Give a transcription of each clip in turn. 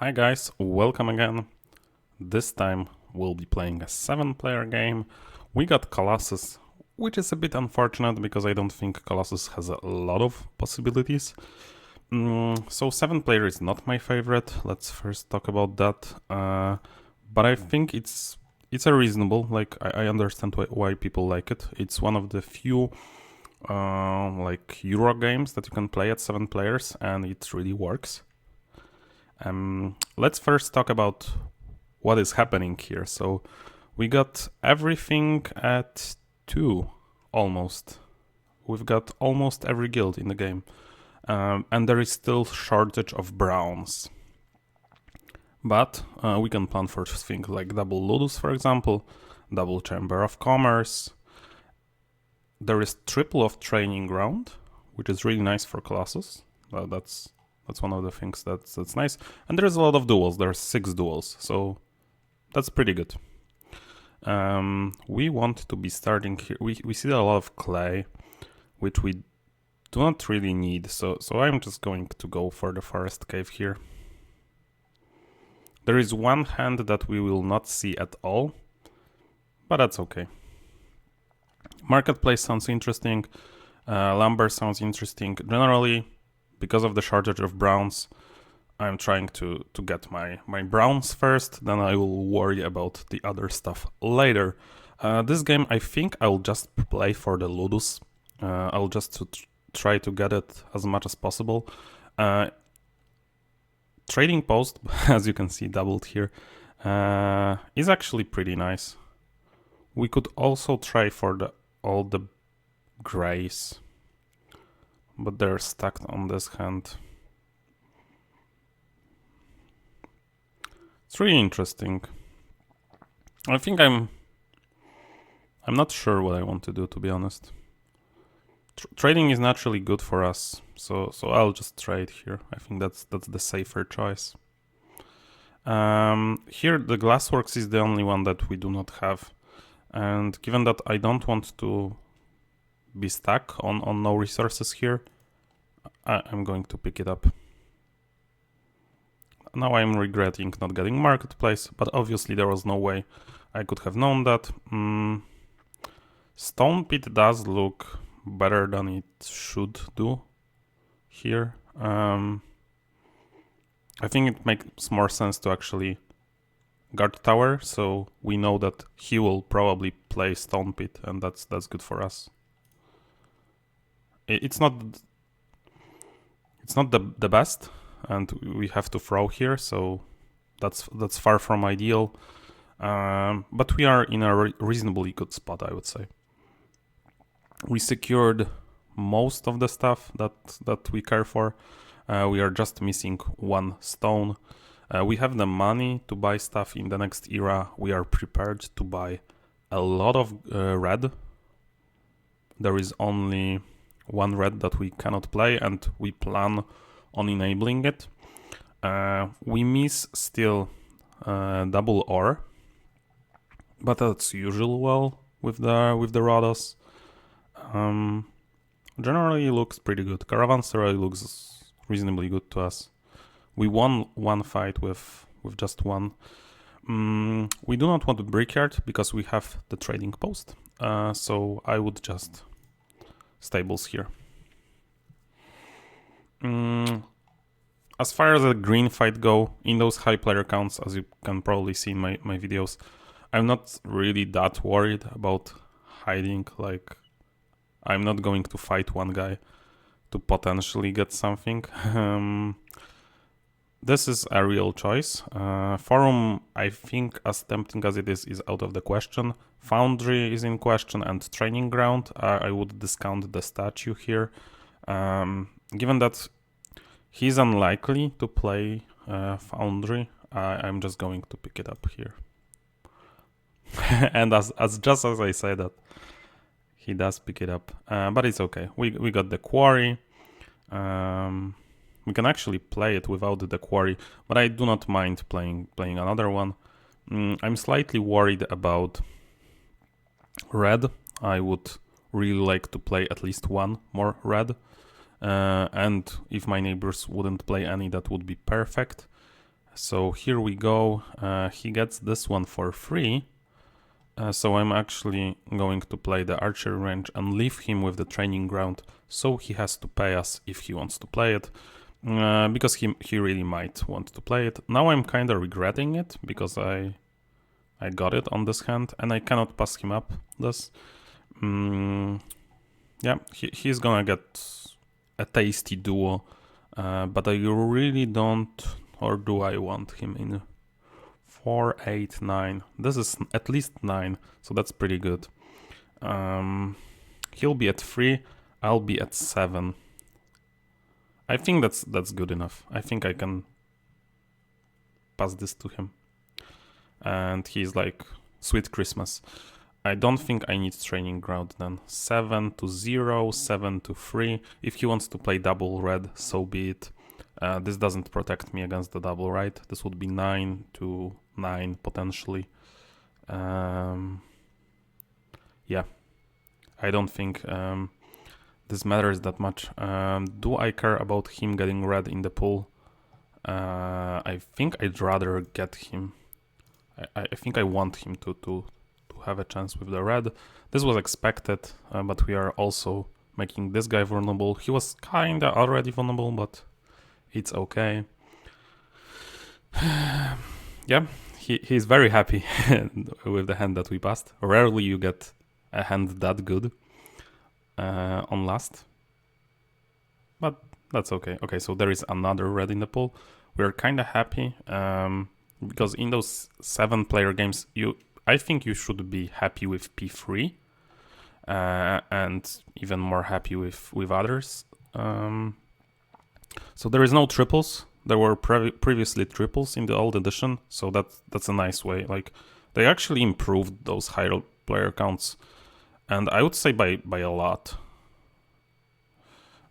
Hi guys, welcome again. This time we'll be playing a 7-player game. We got Colossus, which is a bit unfortunate because I don't think Colossus has a lot of possibilities. So 7-player is not my favorite. Let's first talk about that. But I think it's a reasonable. Like I understand why people like it. It's one of the few like Euro games that you can play at 7 players, and it really works. Let's first talk about what is happening here. So we got everything at 2, almost. We've got almost every guild in the game. And there is still shortage of browns. But we can plan for things like double Ludus, for example, double Chamber of Commerce. There is triple of Training Ground, which is really nice for Colossus. That's one of the things that's nice. And there's a lot of duels. There's 6 duels, so that's pretty good. We want to be starting here. We see a lot of clay, which we do not really need. So I'm just going to go for the forest cave here. There is one hand that we will not see at all, but that's okay. Marketplace sounds interesting. Lumber sounds interesting. Generally, because of the shortage of browns, I'm trying to get my browns first, then I will worry about the other stuff later. This game, I think I'll just play for the Ludus. I'll just try to get it as much as possible. Trading post, as you can see doubled here, is actually pretty nice. We could also try for all the grays, but they're stacked on this hand. It's really interesting. I think I'm not sure what I want to do, to be honest. Trading is naturally good for us, so I'll just trade here. I think that's the safer choice. Here the glassworks is the only one that we do not have, and given that I don't want to be stuck on no resources here, I'm going to pick it up. Now I'm regretting not getting marketplace, but obviously there was no way I could have known that. Stone pit does look better than it should do here. I think it makes more sense to actually guard tower, so we know that he will probably play stone pit, and that's good for us. It's not the best, and we have to throw here, so that's far from ideal. But we are in a reasonably good spot, I would say. We secured most of the stuff that we care for. We are just missing 1 stone. We have the money to buy stuff in the next era. We are prepared to buy a lot of red. There is only 1 red that we cannot play, and we plan on enabling it. We miss still double ore, but that's usual with the Rhodos. Generally looks pretty good. Caravanserai looks reasonably good to us. We won 1 fight with just 1. We do not want the brickyard because we have the trading post, so I would just stables here. As far as the green fight go, in those high player counts, as you can probably see in my videos, I'm not really that worried about hiding. Like, I'm not going to fight 1 guy to potentially get something. This is a real choice. Forum, I think, as tempting as it is out of the question. Foundry is in question, and Training Ground. I would discount the statue here. Given that he's unlikely to play Foundry, I'm just going to pick it up here. And as I say that, he does pick it up, but it's okay. We got the quarry. We can actually play it without the quarry, but I do not mind playing another one. I'm slightly worried about red. I would really like to play at least 1 more red. And if my neighbors wouldn't play any, that would be perfect. So here we go. He gets this one for free. So I'm actually going to play the archery range and leave him with the training ground. So he has to pay us if he wants to play it. Because he really might want to play it. Now I'm kind of regretting it because I got it on this hand and I cannot pass him up this. Yeah, he's gonna get a tasty duo, but I really don't, or do I want him in 4, 8, 9. This is at least 9, so that's pretty good. He'll be at 3, I'll be at 7. I think that's good enough. I think I can pass this to him. And he's like, sweet Christmas. I don't think I need training ground then. 7 to 0, 7 to 3. If he wants to play double red, so be it. This doesn't protect me against the double right. This would be 9 to 9 potentially. Yeah, I don't think this matters that much. Do I care about him getting red in the pool? I think I'd rather get him. I think I want him to have a chance with the red. This was expected, but we are also making this guy vulnerable. He was kinda already vulnerable, but it's okay. Yeah, he's very happy with the hand that we passed. Rarely you get a hand that good on last, but that's okay. Okay, so there is another red in the pool. We're kind of happy because in those 7-player games, I think you should be happy with P3 and even more happy with others. So there is no triples. There were previously triples in the old edition, so that's a nice way. Like, they actually improved those higher player counts, and I would say by a lot.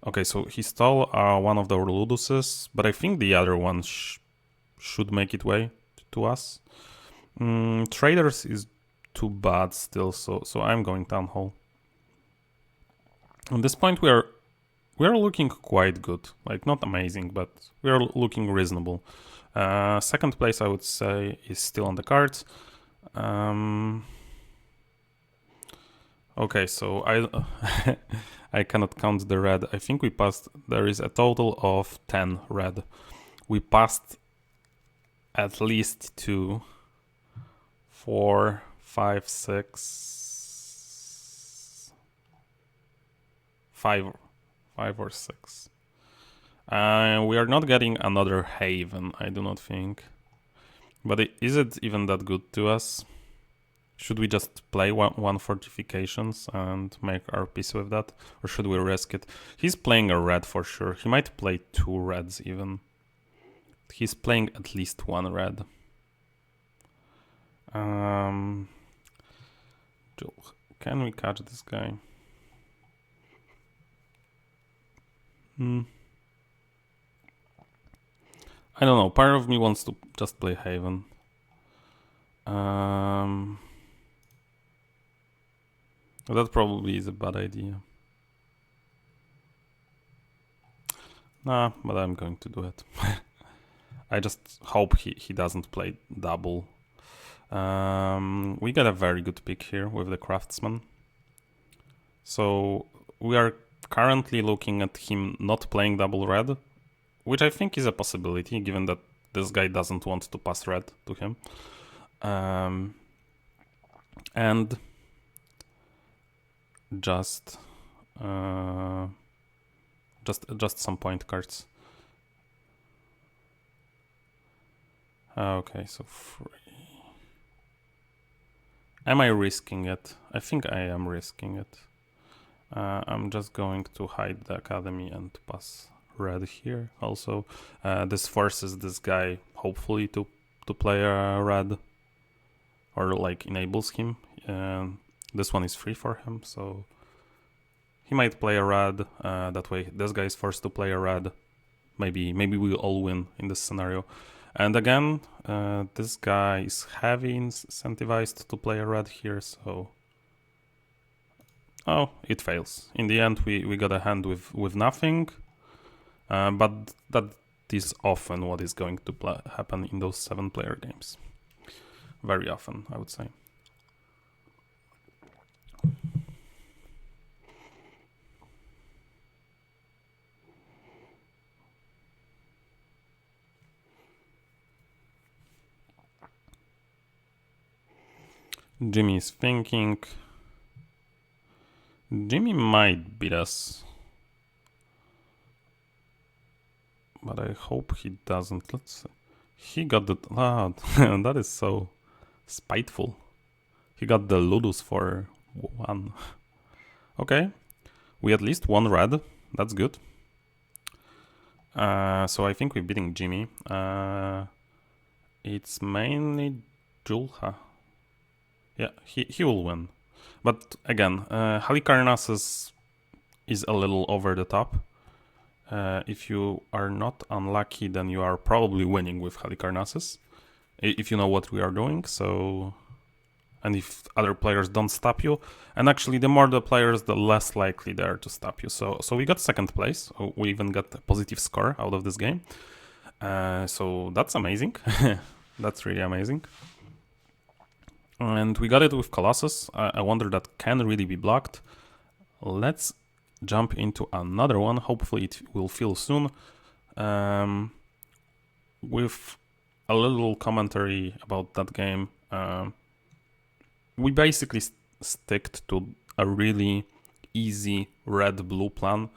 Okay, so he stole one of the Luduses, but I think the other one should make it way to us. Traders is too bad still, so I'm going Town Hall. At this point we are looking quite good. Like, not amazing, but we are looking reasonable. Second place, I would say, is still on the cards. Okay, so I cannot count the red. I think we passed. There is a total of 10 red. We passed at least 2, 4, 5, 6, 5 or 6. We are not getting another Haven, I do not think. But is it even that good to us? Should we just play one fortifications and make our peace with that? Or should we risk it? He's playing a red for sure. He might play 2 reds even. He's playing at least 1 red. Can we catch this guy? I don't know. Part of me wants to just play Haven. That probably is a bad idea. Nah, but I'm going to do it. I just hope he doesn't play double. We got a very good pick here with the Craftsman. So we are currently looking at him not playing double red, which I think is a possibility given that this guy doesn't want to pass red to him. And just some point cards. Okay, so free. Am I risking it? I think I am risking it. I'm just going to hide the academy and pass red here. Also, this forces this guy hopefully to play a red, or like enables him. This one is free for him, so he might play a red. That way, this guy is forced to play a red. Maybe we all win in this scenario. And again, this guy is heavy incentivized to play a red here, so... Oh, it fails. In the end, we got a hand with nothing, but that is often what is going to happen in those 7-player games. Very often, I would say. Jimmy is thinking. Jimmy might beat us. But I hope he doesn't. Let's see. He got the... that is so spiteful. He got the Ludus for 1. Okay. We at least won red. That's good. So I think we're beating Jimmy. It's mainly Julha. Yeah, he will win. But again, Halicarnassus is a little over the top. If you are not unlucky, then you are probably winning with Halicarnassus, if you know what we are doing. So, and if other players don't stop you, and actually the more the players, the less likely they are to stop you. So we got 2nd place. We even got a positive score out of this game. So that's amazing. That's really amazing. And we got it with Colossus. I wonder that can really be blocked. Let's jump into another one. Hopefully it will fill soon. With a little commentary about that game. We basically sticked to a really easy red-blue plan.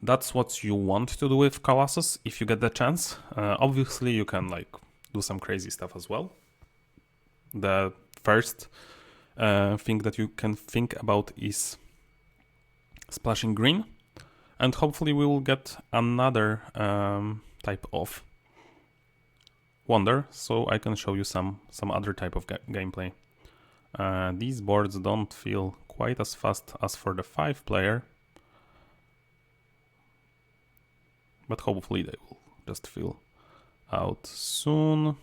That's what you want to do with Colossus if you get the chance. Obviously you can like do some crazy stuff as well. The first thing that you can think about is splashing green, and hopefully we will get another type of wonder, so I can show you some other type of gameplay. These boards don't feel quite as fast as for the 5-player, but hopefully they will just fill out soon.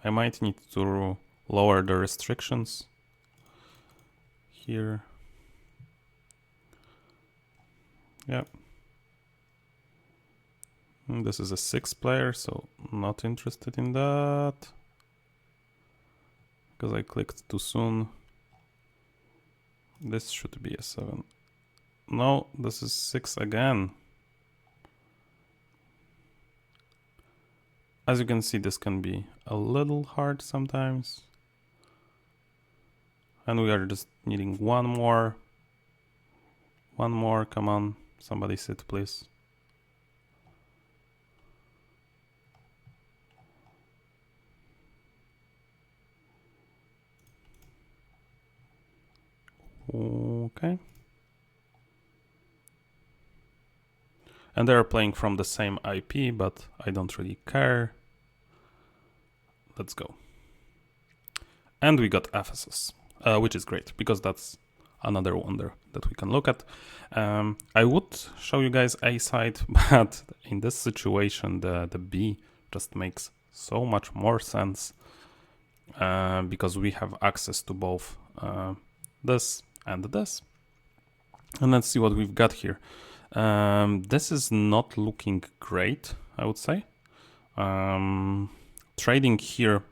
I might need to lower the restrictions here. Yeah. This is a 6-player, so not interested in that. Because I clicked too soon. This should be a 7. No, this is 6 again. As you can see, this can be a little hard sometimes. And we are just needing one more. One more, come on. Somebody sit, please. Okay. And they're playing from the same IP, but I don't really care. Let's go. And we got Ephesus, which is great, because that's another wonder that we can look at. I would show you guys A side, but in this situation, the B just makes so much more sense, because we have access to both this and this. And let's see what we've got here. This is not looking great, I would say. Trading here,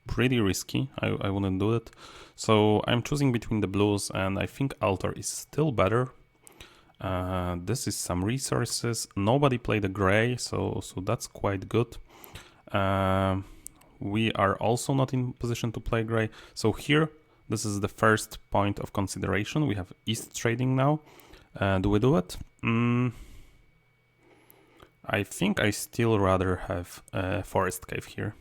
pretty risky. I wouldn't do it. So I'm choosing between the blues, and I think altar is still better. This is some resources. Nobody played a gray, so that's quite good. We are also not in position to play gray. So here, this is the first point of consideration. We have east trading now. Do we do it? I think I still rather have a forest cave here.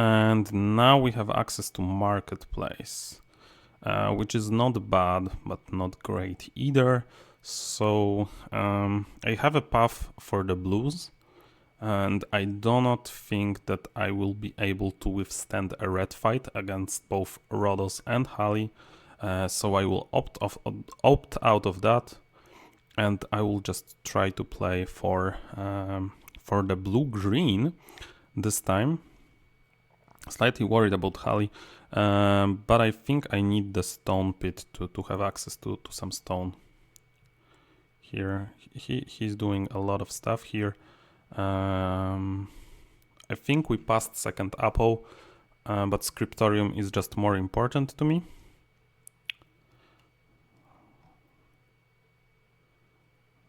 And now we have access to marketplace, which is not bad, but not great either. So I have a path for the blues, and I do not think that I will be able to withstand a red fight against both Rhodos and Hali. So I will opt out of that, and I will just try to play for the blue-green this time. Slightly worried about Hali, but I think I need the stone pit to have access to some stone. Here, he's doing a lot of stuff here. I think we passed second apple, but scriptorium is just more important to me.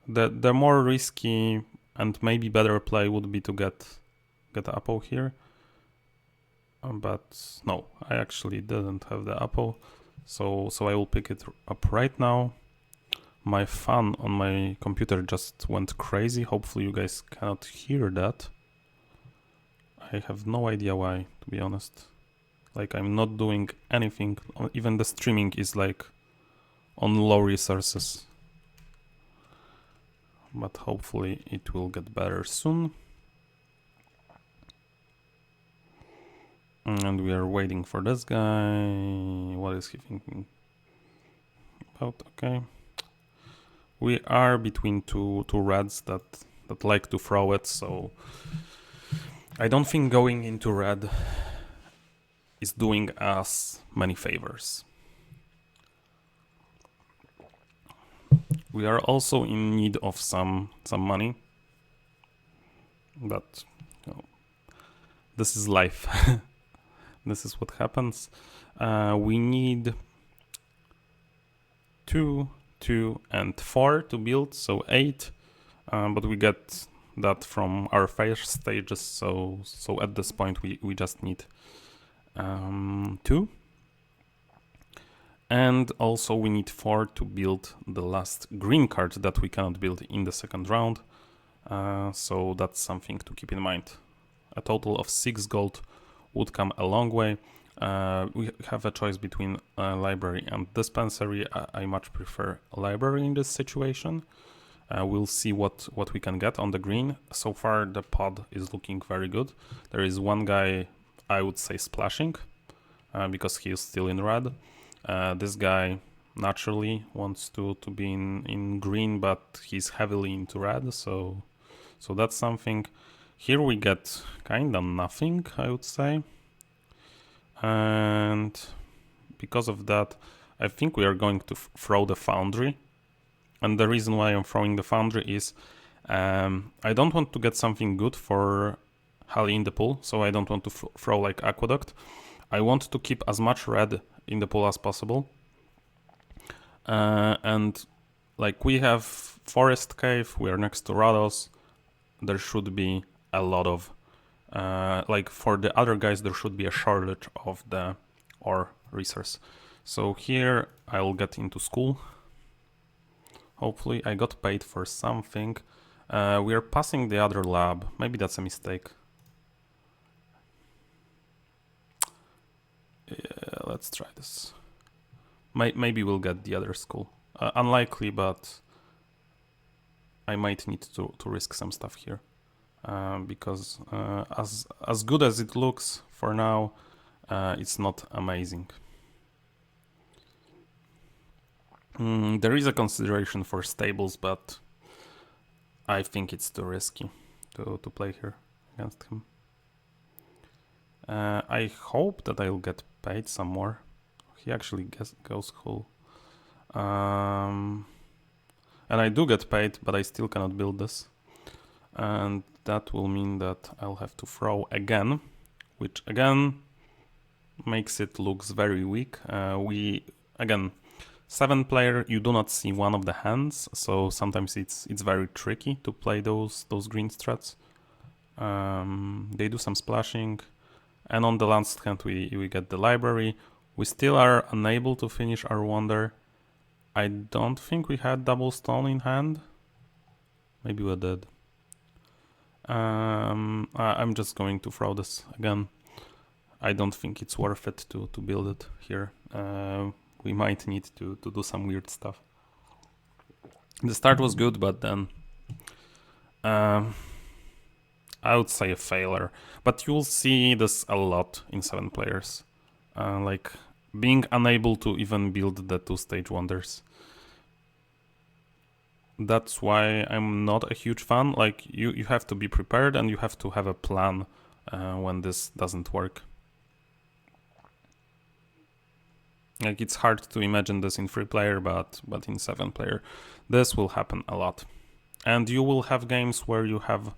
The more risky and maybe better play would be to get apple here. But no, I actually didn't have the apple, so I will pick it up right now. My fan on my computer just went crazy. Hopefully you guys cannot hear that. I have no idea why, to be honest. Like, I'm not doing anything. Even the streaming is like on low resources. But hopefully it will get better soon. And we are waiting for this guy. What is he thinking about? Okay. We are between two reds that like to throw it, so I don't think going into red is doing us many favors. We are also in need of some money, but you know, this is life. This is what happens. We need 2, 2, and 4 to build, so 8. But we get that from our first stages, so at this point we just need 2. And also we need 4 to build the last green card that we cannot build in the second round. So that's something to keep in mind. A total of 6 gold would come a long way. We have a choice between library and dispensary. I much prefer library in this situation. We'll see what we can get on the green. So far the pod is looking very good. There is one guy, I would say, splashing because he is still in red. This guy naturally wants to be in green, but he's heavily into red, so that's something. Here we get kinda nothing, I would say. And because of that, I think we are going to throw the foundry. And the reason why I'm throwing the foundry is I don't want to get something good for Hali in the pool, so I don't want to throw like aqueduct. I want to keep as much red in the pool as possible. And like we have Forest Cave, we are next to Rados. There should be a lot of like for the other guys there should be a shortage of the ore resource. So here I'll get into school. Hopefully I got paid for something. We are passing the other lab. Maybe that's a mistake. Yeah, let's try this. Maybe we'll get the other school. Unlikely, but I might need to risk some stuff here. Because as good as it looks for now, it's not amazing. There is a consideration for stables, but I think it's too risky to play here against him. I hope that I'll get paid some more. He actually goes whole. And I do get paid, but I still cannot build this. And that will mean that I'll have to throw again, which again makes it looks very weak. Again, 7-player, you do not see one of the hands, so sometimes it's very tricky to play those green strats. They do some splashing, and on the last hand we get the library. We still are unable to finish our wonder. I don't think we had double stone in hand. Maybe we did. I'm just going to throw this again. I don't think it's worth it to build it here. We might need to do some weird stuff. The start was good, but then I would say a failure. But you'll see this a lot in 7 players. Like being unable to even build the 2-stage wonders. That's why I'm not a huge fan. Like you have to be prepared and you have to have a plan when this doesn't work. Like, it's hard to imagine this in 3-player, but in 7-player, this will happen a lot. And you will have games where you have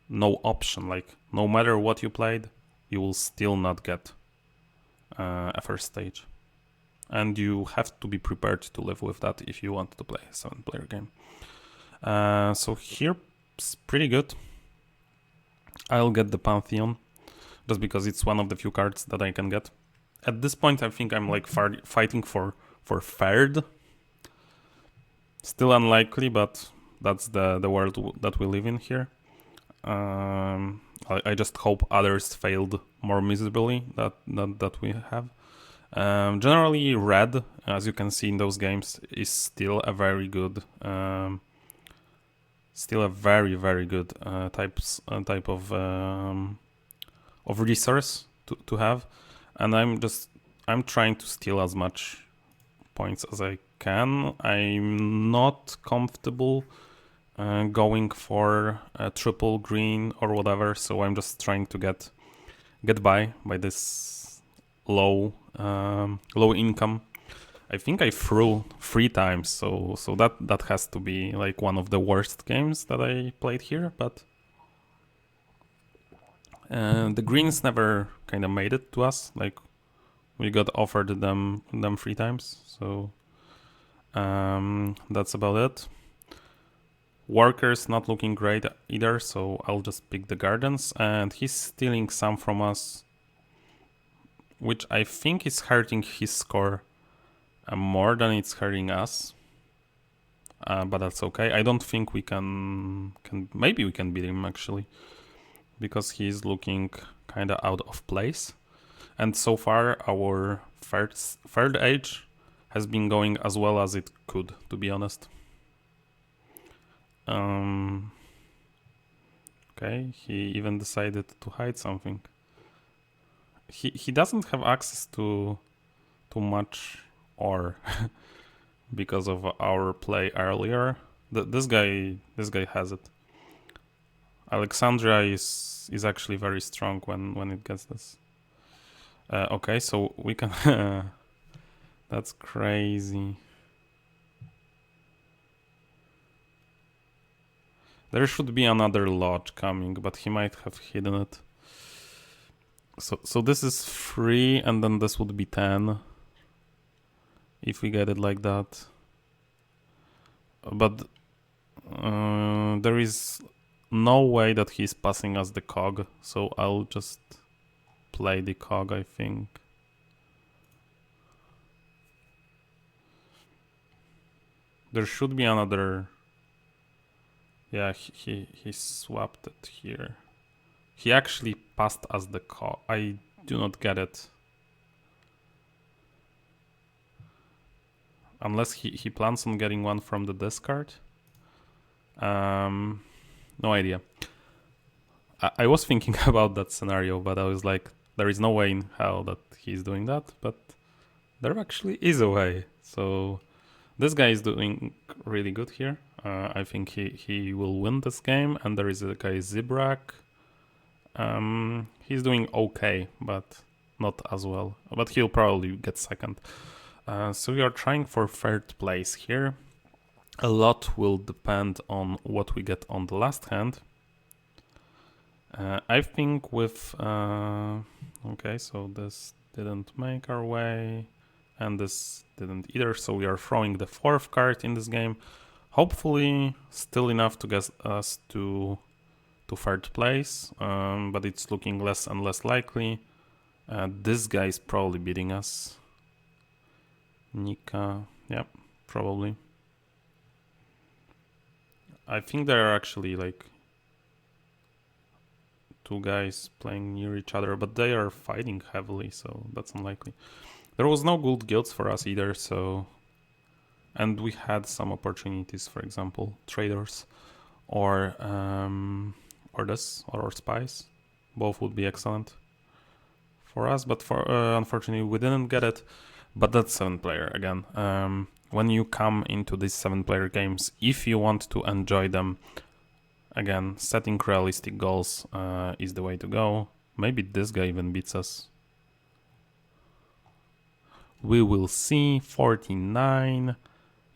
no option. Like, no matter what you played, you will still not get a first stage. And you have to be prepared to live with that if you want to play a 7-player game. So here, it's pretty good. I'll get the Pantheon, just because it's one of the few cards that I can get. At this point, I think I'm like fighting for third. Still unlikely, but that's the world that we live in here. I just hope others failed more miserably that we have. Generally, red, as you can see in those games, is still a very good, very good type of resource to have, and I'm trying to steal as much points as I can. I'm not comfortable going for a triple green or whatever, so I'm just trying to get by this low income. I think I threw 3 times, so that has to be like one of the worst games that I played here, but the greens never kind of made it to us. Like, we got offered them 3 times, so that's about it. Workers not looking great either, so I'll just pick the gardens, and he's stealing some from us, which I think is hurting his score more than it's hurting us. But that's okay. I don't think we can maybe we can beat him actually, because he's looking kind of out of place. And so far our third age has been going as well as it could, to be honest. Okay, he even decided to hide something. He doesn't have access to much ore because of our play earlier. This guy has it. Alexandria is actually very strong when it gets this. Okay, so we can. That's crazy. There should be another lodge coming, but he might have hidden it. So this is 3, and then this would be 10. If we get it like that. But there is no way that he's passing us the cog, so I'll just play the cog, I think. There should be another. Yeah, he swapped it here. He actually passed us the cog. I do not get it. Unless he plans on getting one from the discard. No idea. I was thinking about that scenario, but I was like, there is no way in hell that he's doing that, but there actually is a way. So this guy is doing really good here. I think he will win this game, and there is a guy Zibrak. He's doing okay, but not as well. But he'll probably get second. So we are trying for third place here. A lot will depend on what we get on the last hand. I think with... okay, so this didn't make our way, and this didn't either, so we are throwing the 4th card in this game. Hopefully still enough to get us to 3rd place, but it's looking less and less likely. This guy is probably beating us. Nika, yeah, probably. I think there are actually like 2 guys playing near each other, but they are fighting heavily, so that's unlikely. There was no gold guilds for us either, so... And we had some opportunities, for example, traders or this, or our spies. Both would be excellent for us, but for unfortunately we didn't get it. But that's 7-player again. When you come into these 7-player games, if you want to enjoy them, again, setting realistic goals is the way to go. Maybe this guy even beats us. We will see. 49.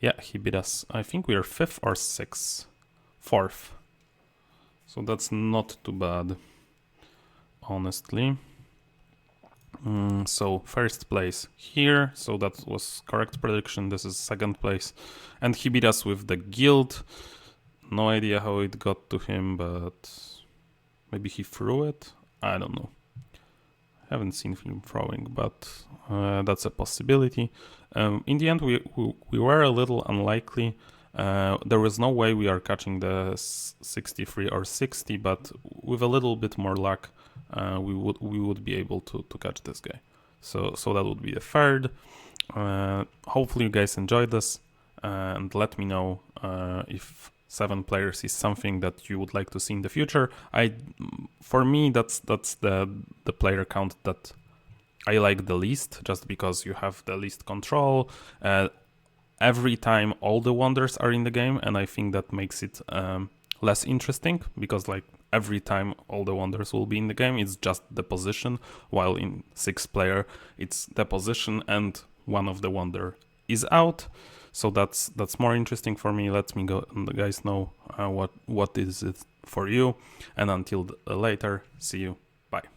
Yeah, he beat us. I think we are 5th or 6th. 4th. So that's not too bad, honestly. So first place here, so that was correct prediction. This is second place, and he beat us with the guild. No idea how it got to him, but maybe he threw it. I don't know. Haven't seen him throwing, but that's a possibility. In the end, we were a little unlikely. There was no way we are catching the 63 or 60, but with a little bit more luck, we would be able to catch this guy. So that would be the third. Hopefully you guys enjoyed this, and let me know if 7 players is something that you would like to see in the future. For me, that's the player count that I like the least, just because you have the least control. Every time all the wonders are in the game, and I think that makes it less interesting, because like every time all the wonders will be in the game, it's just the position, while in 6-player it's the position and one of the wonder is out. So that's more interesting for me. Let me guys know what is it for you, and until later, see you. Bye.